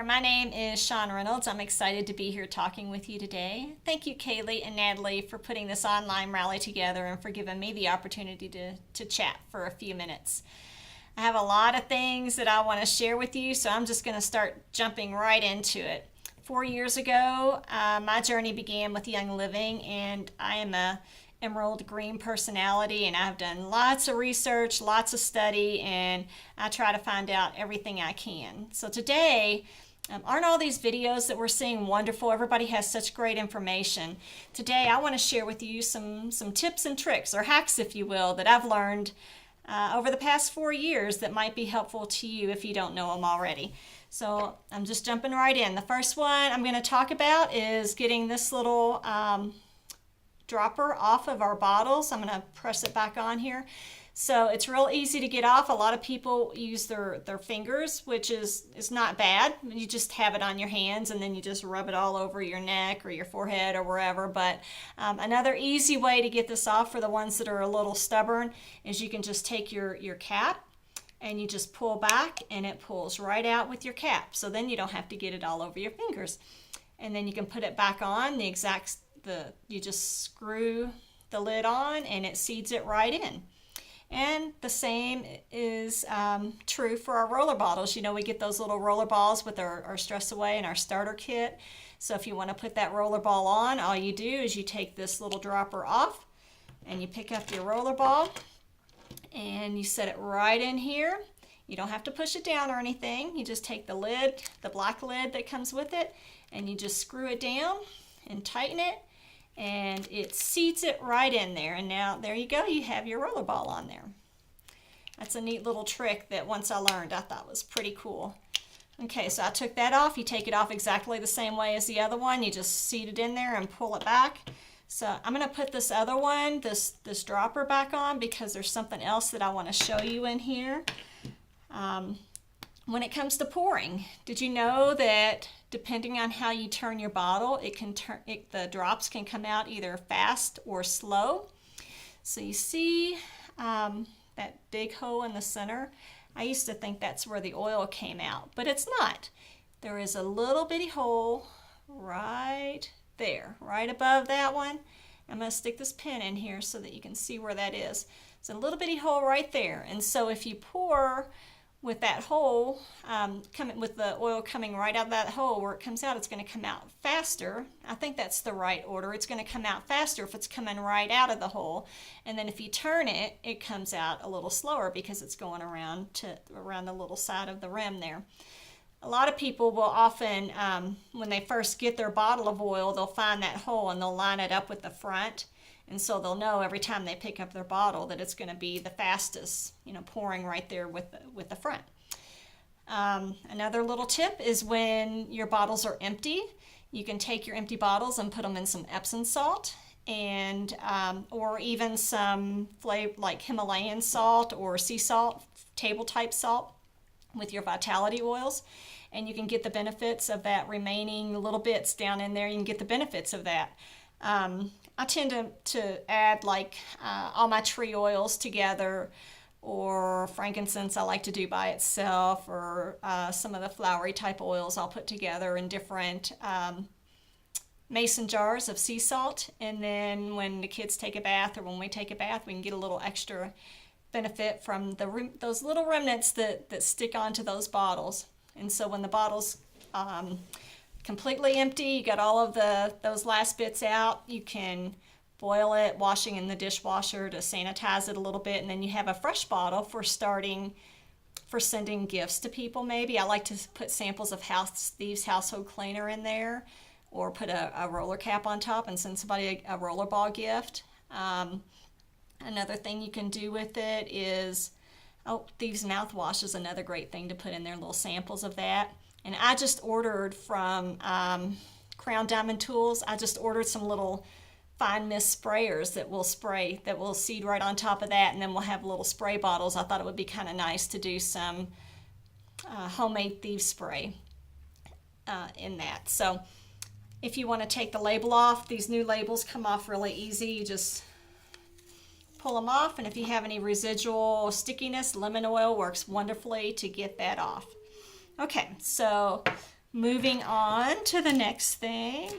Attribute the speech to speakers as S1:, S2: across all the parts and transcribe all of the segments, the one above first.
S1: My name is Shawn Reynolds. I'm excited to be here talking with you today. Thank you, Kaylee and Natalie, for putting this online rally together and for giving me the opportunity to chat for a few minutes. I have a lot of things that I want to share with you, so I'm just going to start jumping right into it. 4 years ago, my journey began with Young Living, and I am a emerald green personality, and I've done lots of research, lots of study, and I try to find out everything I can. So today, aren't all these videos that we're seeing wonderful? Everybody has such great information. Today I want to share with you some tips and tricks, or hacks if you will, that I've learned over the past 4 years that might be helpful to you if you don't know them already. So I'm just jumping right in. The first one I'm going to talk about is getting this little dropper off of our bottles. I'm going to press it back on here. So it's real easy to get off. A lot of people use their fingers, which is not bad. You just have it on your hands and then you just rub it all over your neck or your forehead or wherever. But another easy way to get this off for the ones that are a little stubborn is you can just take your cap and you just pull back and it pulls right out with your cap. So then you don't have to get it all over your fingers. And then you can put it back on you just screw the lid on and it seeds it right in. And the same is true for our roller bottles. You know, we get those little roller balls with our Stress Away and our starter kit. So if you want to put that roller ball on, all you do is you take this little dropper off and you pick up your roller ball and you set it right in here. You don't have to push it down or anything. You just take the lid, the black lid that comes with it, and you just screw it down and tighten it, and it seats it right in there. And now there you go, you have your roller ball on there. That's a neat little trick that once I learned I thought was pretty cool. Okay, so I took that off. You take it off exactly the same way as the other one. You just seat it in there and pull it back. So I'm going to put this other one, this dropper back on, because there's something else that I want to show you in here. When it comes to pouring, did you know that depending on how you turn your bottle, the drops can come out either fast or slow? So you see that big hole in the center? I used to think that's where the oil came out, but it's not. There is a little bitty hole right there, right above that one. I'm going to stick this pin in here so that you can see where that is. It's a little bitty hole right there, and so if you pour with that hole, with the oil coming right out of that hole where it comes out, it's going to come out faster. I think that's the right order. It's going to come out faster if it's coming right out of the hole. And then if you turn it, it comes out a little slower because it's going around the little side of the rim there. A lot of people will often, when they first get their bottle of oil, they'll find that hole and they'll line it up with the front. And so they'll know every time they pick up their bottle that it's going to be the fastest, pouring right there with the front. Another little tip is when your bottles are empty, you can take your empty bottles and put them in some Epsom salt, and or even some flavor like Himalayan salt or sea salt, table type salt, with your Vitality oils, and you can get the benefits of that remaining little bits down in there. You can get the benefits of that. I tend to add all my tree oils together, or frankincense I like to do by itself, or some of the flowery type oils I'll put together in different mason jars of sea salt. And then when the kids take a bath, or when we take a bath, we can get a little extra benefit from those little remnants that stick onto those bottles. And so when the bottle's completely empty, you got all of those last bits out, you can boil it, washing in the dishwasher to sanitize it a little bit, and then you have a fresh bottle for sending gifts to people. Maybe I like to put samples of House Thieves household cleaner in there, or put a roller cap on top and send somebody a roller ball gift. Another thing you can do with it is, Thieves mouthwash is another great thing to put in there, little samples of that. And I just ordered from Crown Diamond Tools, I just ordered some little fine mist sprayers that will seed right on top of that, and then we'll have little spray bottles. I thought it would be kind of nice to do some homemade Thieves spray in that. So if you want to take the label off, these new labels come off really easy. You just pull them off, and if you have any residual stickiness, lemon oil works wonderfully to get that off. Okay, so Moving on to the next thing,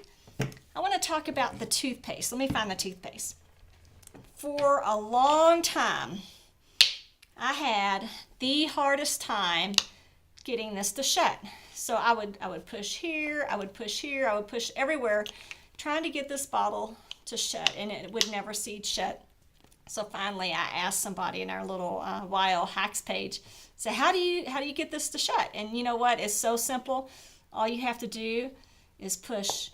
S1: I want to talk about the toothpaste. Let me find the toothpaste. For a long time, I had the hardest time getting this to shut. So I would push here, I would push here, I would push everywhere, trying to get this bottle to shut, and it would never seed shut. So finally, I asked somebody in our little YL Hacks page, so how do you get this to shut? And you know what? It's so simple. All you have to do is push.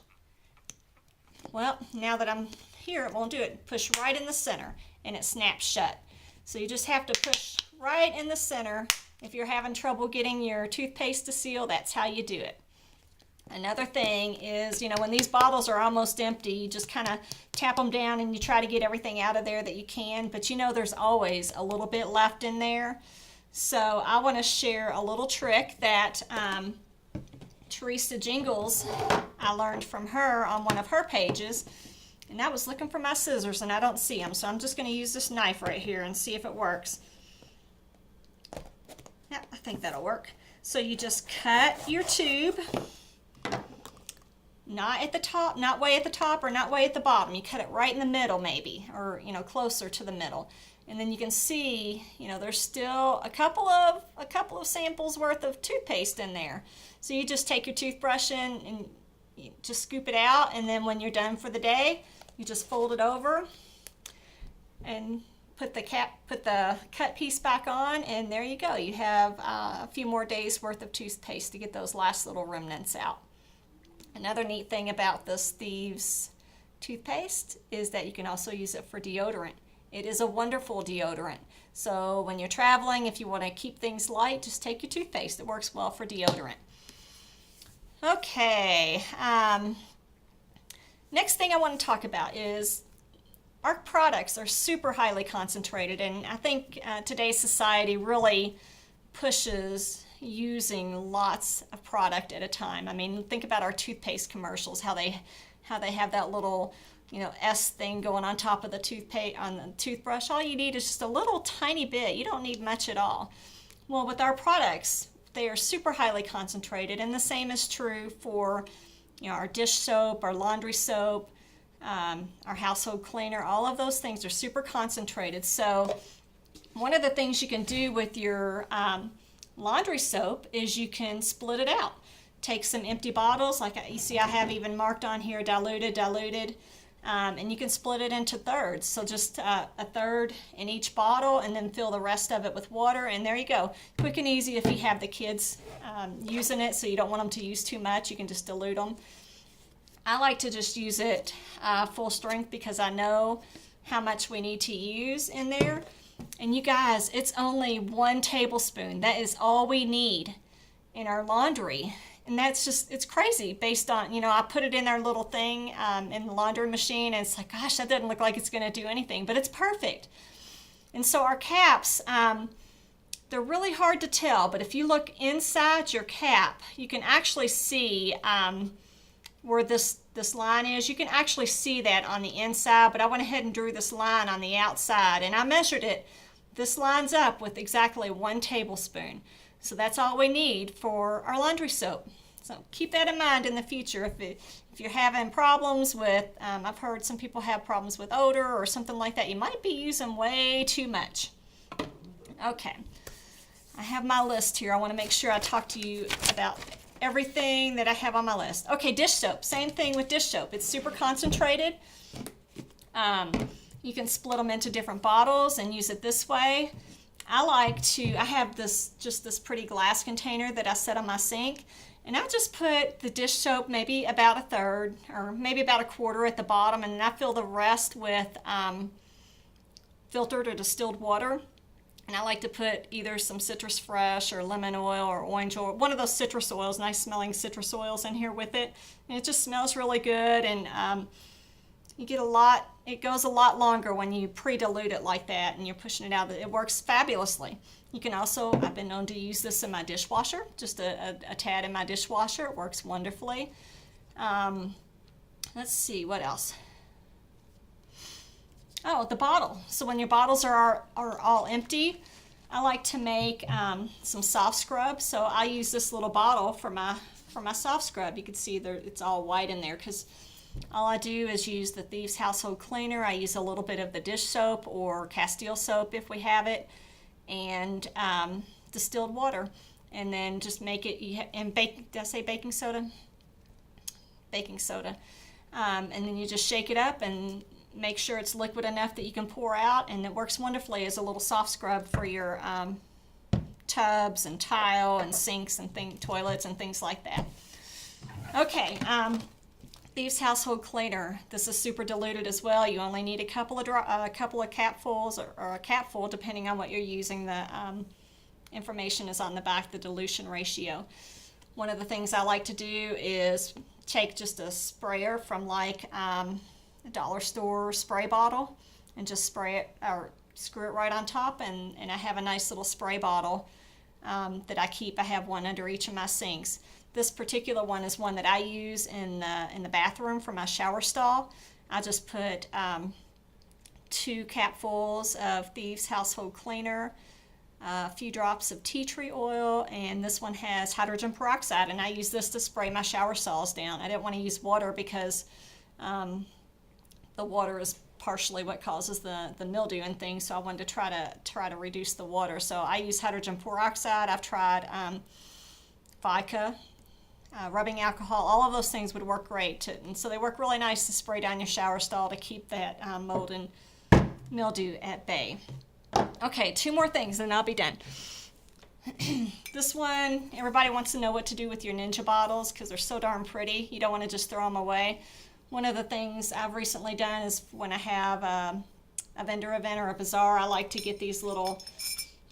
S1: Well, now that I'm here, it won't do it. Push right in the center, and it snaps shut. So you just have to push right in the center. If you're having trouble getting your toothpaste to seal, that's how you do it. Another thing is, when these bottles are almost empty, you just kind of tap them down and you try to get everything out of there that you can, but there's always a little bit left in there. So I want to share a little trick that Teresa Jingles, I learned from her on one of her pages, and I was looking for my scissors and I don't see them, so I'm just going to use this knife right here and see if it works. Yeah, I think that'll work. So you just cut your tube, not at the top, not way at the top or not way at the bottom. You cut it right in the middle maybe, or closer to the middle. And then you can see, there's still a couple of samples worth of toothpaste in there. So you just take your toothbrush in and you just scoop it out, and then when you're done for the day, you just fold it over and put the cut piece back on, and there you go. You have a few more days worth of toothpaste to get those last little remnants out. Another neat thing about this Thieves toothpaste is that you can also use it for deodorant. It is a wonderful deodorant. So when you're traveling, if you want to keep things light, just take your toothpaste. It works well for deodorant. Okay, next thing I want to talk about is our products are super highly concentrated, and I think today's society really pushes using lots of product at a time. I mean, think about our toothpaste commercials, how they have that little S thing going on top of the toothpaste on the toothbrush. All you need is just a little tiny bit. You don't need much at all. Well, with our products, they are super highly concentrated, and the same is true for our dish soap, our laundry soap, our household cleaner. All of those things are super concentrated. So one of the things you can do with your laundry soap is you can split it out. Take some empty bottles, like you see I have even marked on here, diluted, and you can split it into thirds. So just a third in each bottle, and then fill the rest of it with water, and there you go. Quick and easy if you have the kids using it, so you don't want them to use too much. You can just dilute them. I like to just use it full strength because I know how much we need to use in there. And you guys, it's only 1 tablespoon. That is all we need in our laundry. And that's just, it's crazy based on, I put it in our little thing in the laundry machine, and it's like, gosh, that doesn't look like it's going to do anything, but it's perfect. And so our caps, they're really hard to tell, but if you look inside your cap, you can actually see where this line is. You can actually see that on the inside, but I went ahead and drew this line on the outside, and I measured it. This lines up with exactly 1 tablespoon. So that's all we need for our laundry soap. So keep that in mind in the future. If you're having problems with, I've heard some people have problems with odor or something like that, you might be using way too much. Okay, I have my list here. I want to make sure I talk to you about everything that I have on my list. Okay, dish soap. Same thing with dish soap. It's super concentrated. You can split them into different bottles and use it this way. I have this pretty glass container that I set on my sink, and I just put the dish soap maybe about a third or maybe about a quarter at the bottom, and then I fill the rest with filtered or distilled water. And I like to put either some citrus fresh or lemon oil or orange oil, one of those citrus oils, nice smelling citrus oils in here with it. And it just smells really good, and you get it goes a lot longer when you pre-dilute it like that and you're pushing it out. It works fabulously. You can also, I've been known to use this in my dishwasher, just a tad in my dishwasher. It works wonderfully. Let's see, what else? Oh, the bottle. So when your bottles are all empty, I like to make some soft scrub. So I use this little bottle for my for my soft scrub. You can see there it's all white in there because all I do is use the Thieves Household Cleaner. I use a little bit of the dish soap or Castile soap if we have it, and distilled water, and then just make it. And did I say baking soda? Baking soda, and then you just shake it up and make sure it's liquid enough that you can pour out, and it works wonderfully as a little soft scrub for your tubs and tile and sinks and toilets and things like that. Okay, Thieves Household Cleaner. This is super diluted as well. You only need a couple of capfuls or a capful, depending on what you're using. The information is on the back, the dilution ratio. One of the things I like to do is take just a sprayer from like a dollar store spray bottle and just spray it or screw it right on top, and I have a nice little spray bottle that I keep. I have one under each of my sinks. This particular one is one that I use in the bathroom for my shower stall. I just put 2 capfuls of Thieves Household Cleaner, a few drops of tea tree oil, and this one has hydrogen peroxide, and I use this to spray my shower stalls down. I didn't want to use water because the water is partially what causes the mildew and things, so I wanted to try to reduce the water. So I use hydrogen peroxide. I've tried vodka, rubbing alcohol. All of those things would work great, and so they work really nice to spray down your shower stall to keep that mold and mildew at bay. Okay, 2 more things and I'll be done. This one, everybody wants to know what to do with your Ninja bottles because they're so darn pretty. You don't want to just throw them away. One of the things I've recently done is when I have a vendor event or a bazaar, I like to get these little,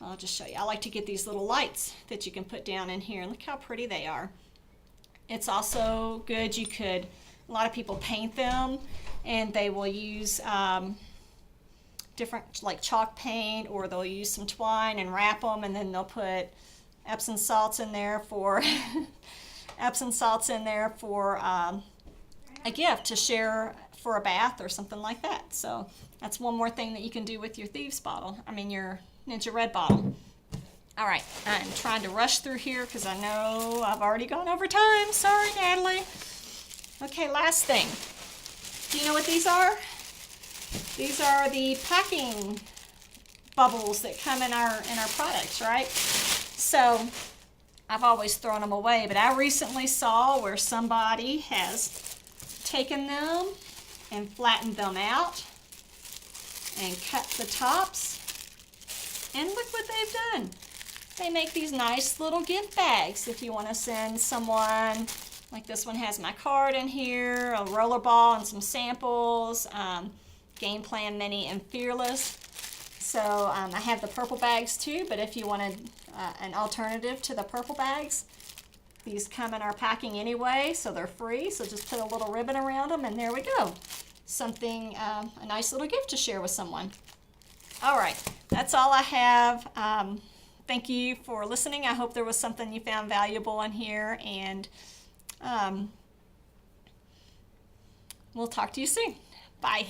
S1: I'll just show you, I like to get these little lights that you can put down in here, and look how pretty they are. It's also good, a lot of people paint them, and they will use different, like chalk paint, or they'll use some twine and wrap them, and then they'll put Epsom salts in there for a gift to share for a bath or something like that. So that's one more thing that you can do with your Thieves bottle. Your Ninja Red bottle. All right, I'm trying to rush through here because I know I've already gone over time. Sorry, Natalie. Okay, last thing. Do you know what these are? These are the packing bubbles that come in our products, right? So I've always thrown them away, but I recently saw where somebody has taken them and flattened them out and cut the tops, and look what they've done. They make these nice little gift bags if you want to send someone. Like this one has my card in here, a roller ball and some samples, Game Plan Mini and Fearless. So I have the purple bags too, but if you wanted an alternative to the purple bags, these come in our packing anyway, so they're free. So just put a little ribbon around them, and there we go. Something, a nice little gift to share with someone. All right, that's all I have. Thank you for listening. I hope there was something you found valuable in here, and we'll talk to you soon. Bye.